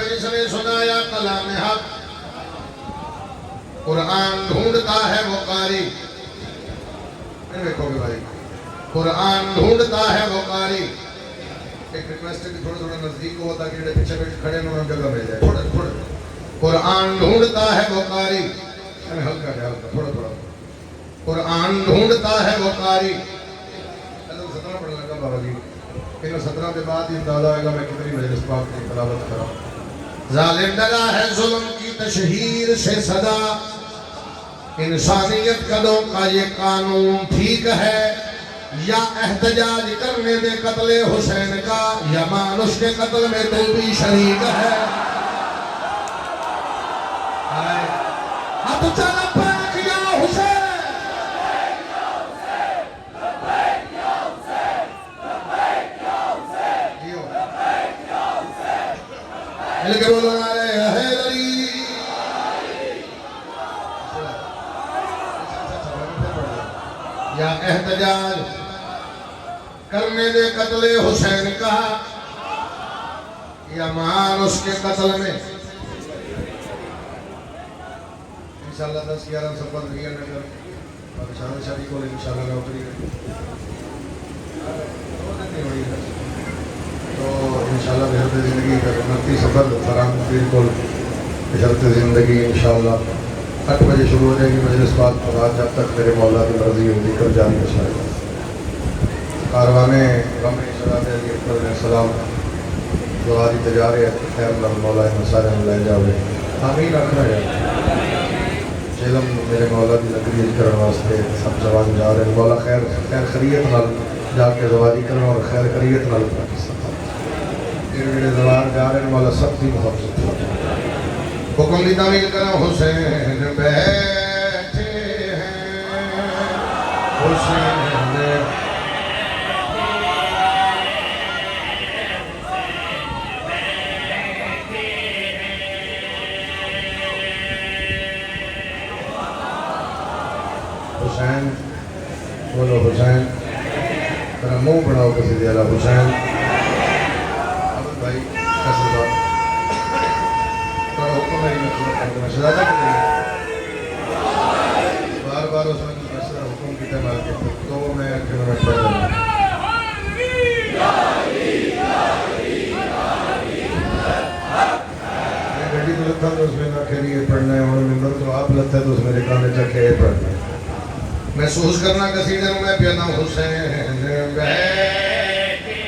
جس نے سنایا کلام حق، قرآن ڈھونڈتا ہے وہ قاری، دیکھو گے بھائی، قرآن ڈھونڈتا ہے وہ قاری۔ ایک ریکویسٹ ہے کہ تھوڑا تھوڑا نزدیک ہو تاکہ جڑے پیچھے بیٹھ کھڑے ہیں انہوں جگہ مل جائے، تھوڑا تھوڑا۔ قرآن ڈھونڈتا ہے وہ قاری، ہلکا ہے ہلکا، تھوڑا تھوڑا۔ قرآن ڈھونڈتا ہے وہ قاری۔ 17 پڑھنے لگا بابا جی، پھر 17 کے بعد ہی اندازہ آئے گا میں کتنی مجلس پاک کی تلاوت کرا۔ ظالم ڈرا ہے ظلم کی تشہیر سے صدا، انسانیت قدوں کا یہ قانون ٹھیک ہے، یا احتجاج کرنے دے قتل حسین کا، یا مان اس کے قتل میں تو بھی شریک ہے۔ ہاتھ چلا پاک یا حسین، مل کے بولو نعرہ حیدری۔ یا احتجاج کرنے دے قتل حسین کا، یا مان اس کے قتل میں۔ انشاءاللہ 10-11 سفر رہی ہے نگر پاکستان شادی کو انشاءاللہ نوکری ہے تو انشاءاللہ بہرت زندگی کا 29 سفر فرام پیر کو بہرت زندگی انشاءاللہ 8 بجے شروع ہو جائے گی مجلس پاک، رات جب تک میرے مولا کی مرضی ہو ذکر جاری ہے۔ کاروانے غم شراب علی اکبر علیہ السلام دعاری تجارے خیر اللہ مولا مسائل لے جاوے، آمین رکھنا ہے۔ چیلم میرے مولا کی لکڑی کرنے واسطے سب جوان جا رہے ہیں، مولا خیر خیریت نال جا کے زواجی کرنا اور خیر خیریت نال پاکستان میرے زوار جا رہے ہیں، مولا سب کی محبت۔ حکم دی تعمیل کرو، حسین بیٹھے ہیں، حسین حسین بولو حسین، میرا منہ بڑھاؤ کسی دے اللہ حسین۔ عبد بھائی کیسے بات تھوڑا حکم ہے میں شہزادہ کے دیں بار بار اس میں کچھ حکم کی تیمار کے تو میں پڑھ رہا ہوں۔ میں گھڑی تو لگتا تو اس میں نہ کھیلی یہ پڑھنا ہے، اور ممبر تو آپ لگتا ہے تو اس میں رکھانے چاکے یہ پڑھنا ہے۔ محسوس کرنا قصیدے میں پیانا حسین بیٹھے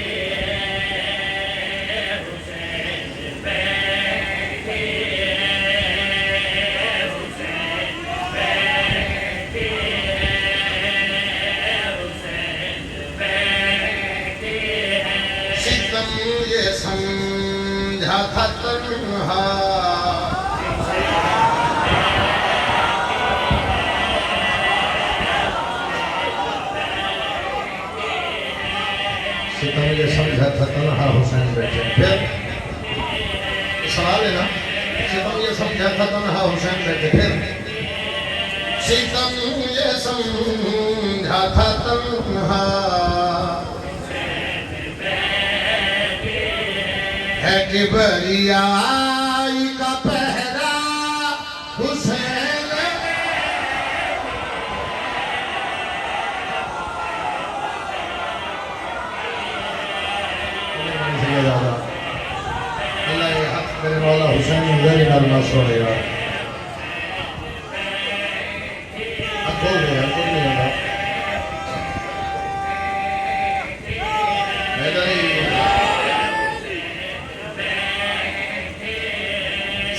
ستم یہ سمجھا تھا تنہا، ستم یہ سمجھا تھا تنہا حسین بیٹھے۔ پھر سوال ہے نا، ستم یہ سمجھا تھا تنہا حسین بیٹھے، پھر ستم یہ سمجھا تھا تنہا ہے کبریائی کا پہرا حسین۔ اللہ یہ حق میرے مولا حسین غیر نرمہ سوڑے گا، حق ہو گیا، حق ہو گیا۔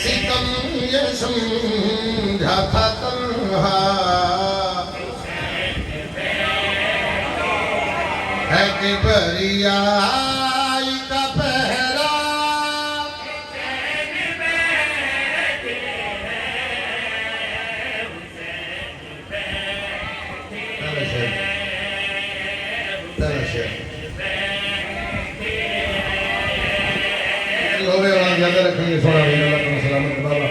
ستم یہ سمجھا تھا تنہا ہے کبریائی کا پہرا، زیادہ رکھیں گے سونا بھی اللہ کا سلامت بابا۔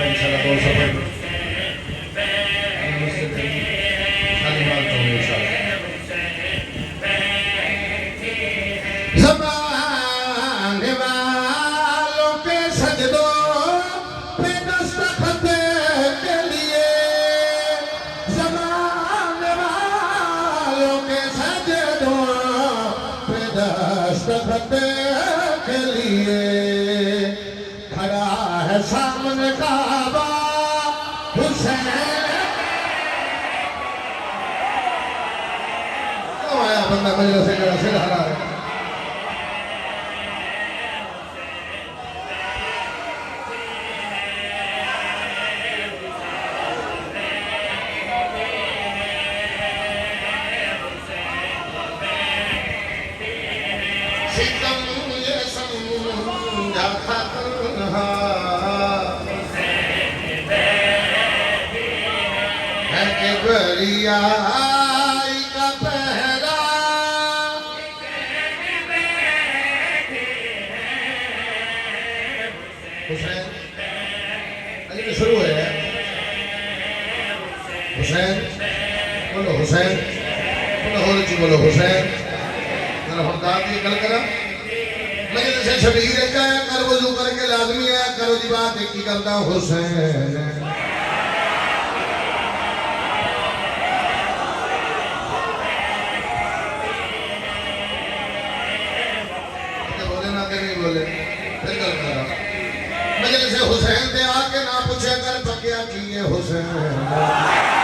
انشاءاللہ دو سفر خالی مال تو انشاءاللہ دستخط کے لیے کھڑا ہے سامنے کعبہ حسین کیوں آیا بندہ مجلس سے جڑا سر ہرا ہے آئی کا پہرا حسین علی شروع ہے حسین بولو حسین بولو ہو رچی بولو حسین ذرا ہردار کی گل کرا لیکن اسے شبیر کا ہے کر وضو کر کے لازمی ہے کرو دی بات ایک کی کرتا ہوں حسین مجلس حسین دے آکے نہ پوچھے کر پکیا کیے حسین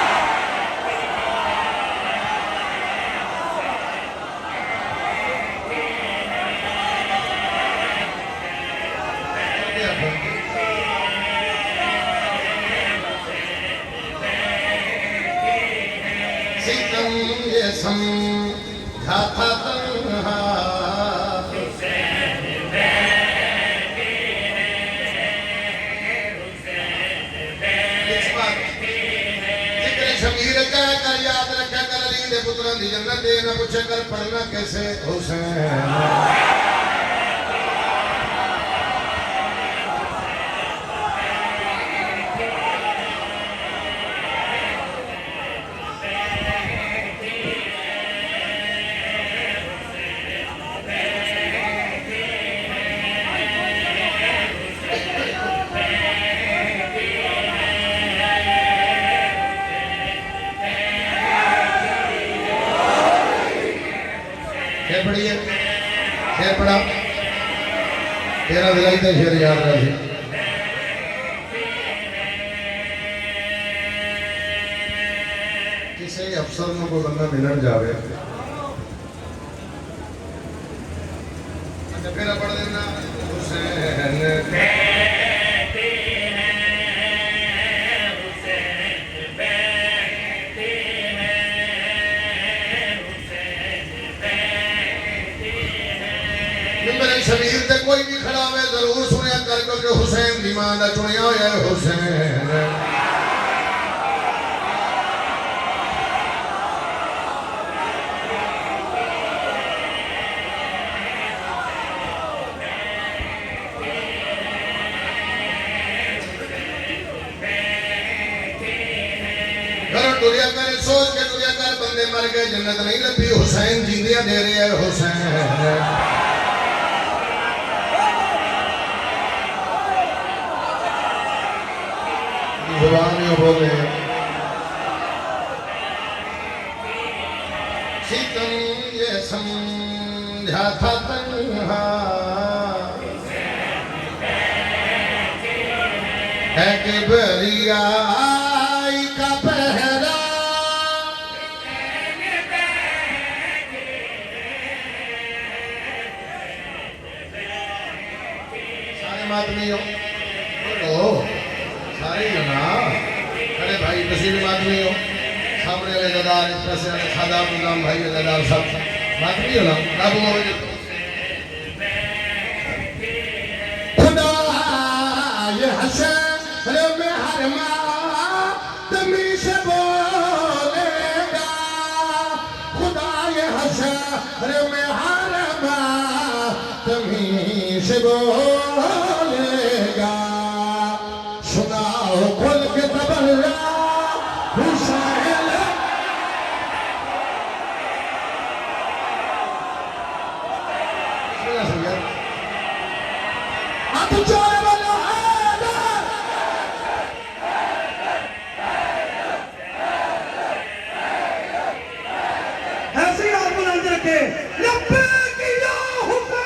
ستم یہ سمجھاتا تنہا شبیر کہہ کر یاد رکھا کر علی دے پتران دی جنت دے نہ پوچھے کر پڑھنا کیسے حسین پڑھئے شیر پڑھا تیرا دلائی تا شیر یاد رہا سی کسے افسر نو کو بندہ ملن جاوے اچھا پھر پڑھ دینا حسین شبیر تے کوئی بھی کھڑا ہوئے ضرور سنیا کر کیونکہ حسین دیمان دا چنیا ہویا ہے حسین گھر دنیا کر سوچ کے دنیا کر بندے مر گئے جنت نہیں لبھی حسین جیندیاں دے رہے ہیں حسین زبانیوں بولے ستم یہ سمجھا تھا تنہا ہے کہ بریائی کا پہرا سارے ماتمیوں بولو سارے جناب ارے بھائی تصویر ماتمی ہو سامنے والے دادار اس پیسے والے خادام نظام بھائی دادار سب ماتمی ہو نا رابو موجود خدا یہ حسین میں ہر ماتمی سے بولے گا خدا یہ حسین میں ہر ماتمی سے بولے گا سناؤ کھل کے تبرہ حسین آپ چوئے والا ایسی آپ بلند رکھے لبیک یا حسین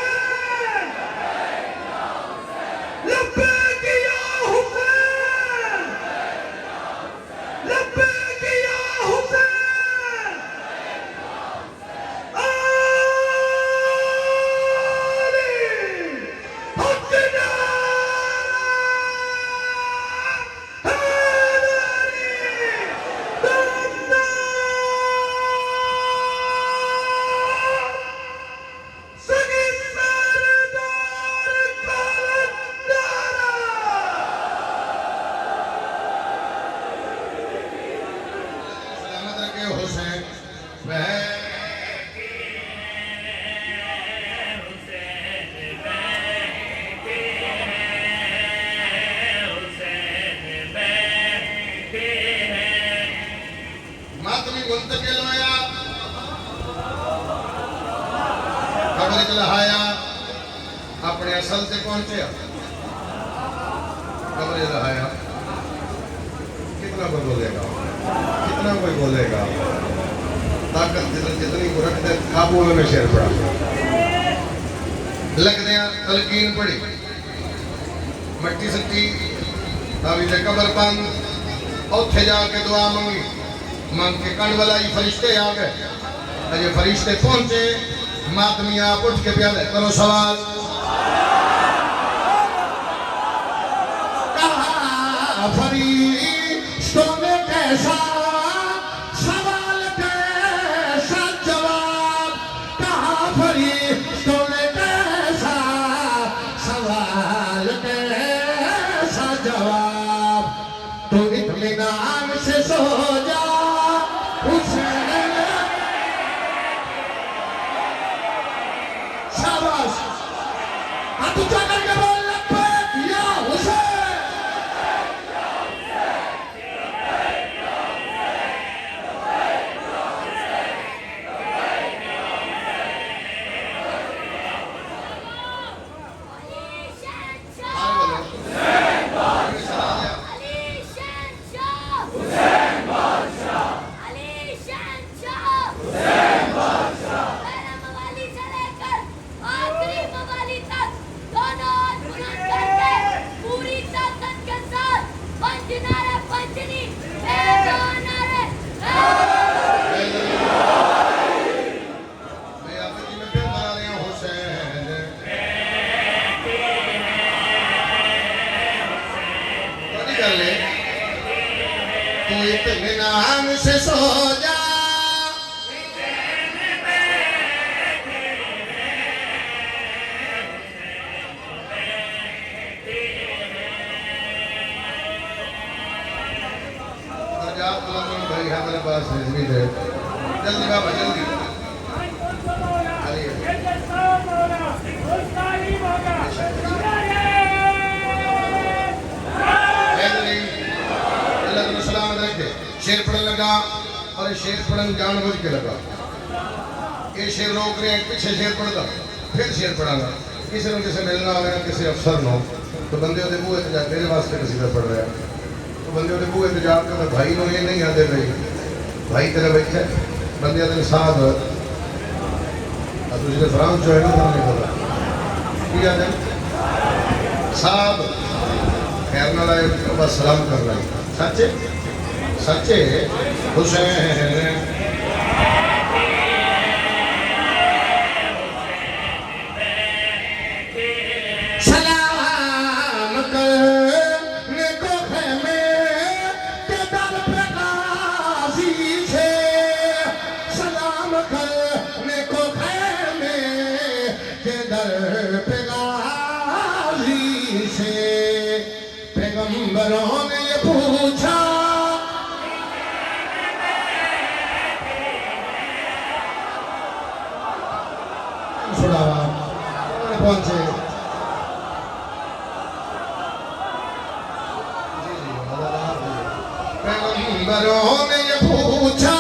قبر لہایا اپنے اصل سے پہنچے قبر لہایا کتنا کوئی بولے گا کتنا کوئی بولے گا طاقت جتنی کو رکھ دے قابو میں شیر پڑا لگ دیا تلقین پڑی مٹی سٹی تعویذ قبر بند اوتھے جا کے دعا منگی مانگ کے کن والا ہی فرشتے آ گئے اجے فرشتے پہنچے ماتمی آپ اٹھ کے پیالے کرو سوال کہا فرشتوں نے کیسا سوال کیسا جواب کہا فرشتوں نے کیسا سوال کیسا جواب تو اطمینان سے سو جا حسین شاباش ہاتھ اونچا کر کے بول لبیک یا حسین تو اطمینان سے سو جا بھائی ہمارے پاس نظمید ہے جلدی بابا جلدی شیر پڑھن لگا اور شیر پڑھن جان بوجھ کے لگا یہ شیر روک رہے ہیں پیچھے شیر پڑھ دا پھر شیر پڑھا گا کسی نے کسی ملنا ہوگا کسی افسر نو تو بندے ہوتے بوئے تجار میرے واسطے قصیدہ پڑھ رہا ہے تو بندے ہوتے بوئے تجار کے بھائی نو یہ نہیں آدھے بھائی بھائی تیرا بیٹھے بندے ہوتے صاحب تجھے فرانس جو ہے نا تم نہیں بولا کی آدھے صاحب خیر نہ لائے بس سلام کر رہا ہے سچے سچے حسین سلام کرنے کو خیمے کے در پہ غازی سے سلام کرنے کو خیمے کے در پہ غازی سے پیغمبروں نے یہ پوچھا پہنچے پیغمبروں نے یہ پوچھا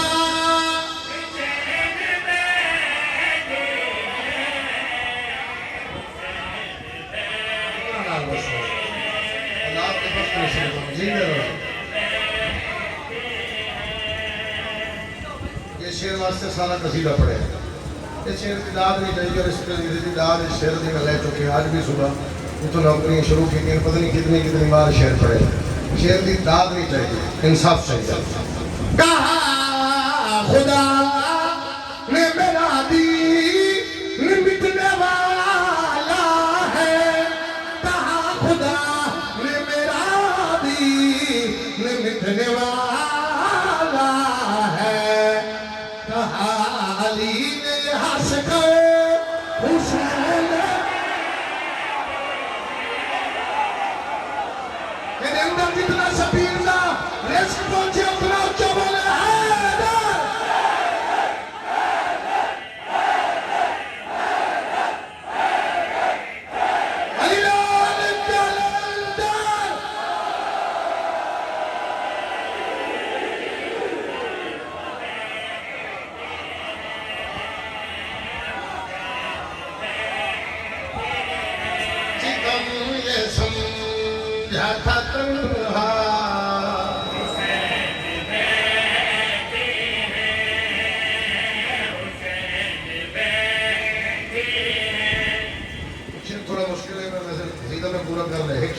یہ شیر واسطے سارا قصیدہ پڑھے اس شیر کی داد نہیں چاہیے اور اس کی داد اس شیر کی میں لے چکے ہیں آج بھی صبح یہ تو نوکریاں شروع کی تھی پتہ نہیں کتنی بار شیر پڑھے شیر کی داد نہیں چاہیے انصاف چاہیے کہا خدا نے میرا دین مٹنے والا ہے کہا خدا نے میرا دین مٹنے والا ہے کہا علی نے ہنس کر حسین میرے اندر جتنا سبیل تھا رزق پہنچے اتنا اچھا بولے حیدر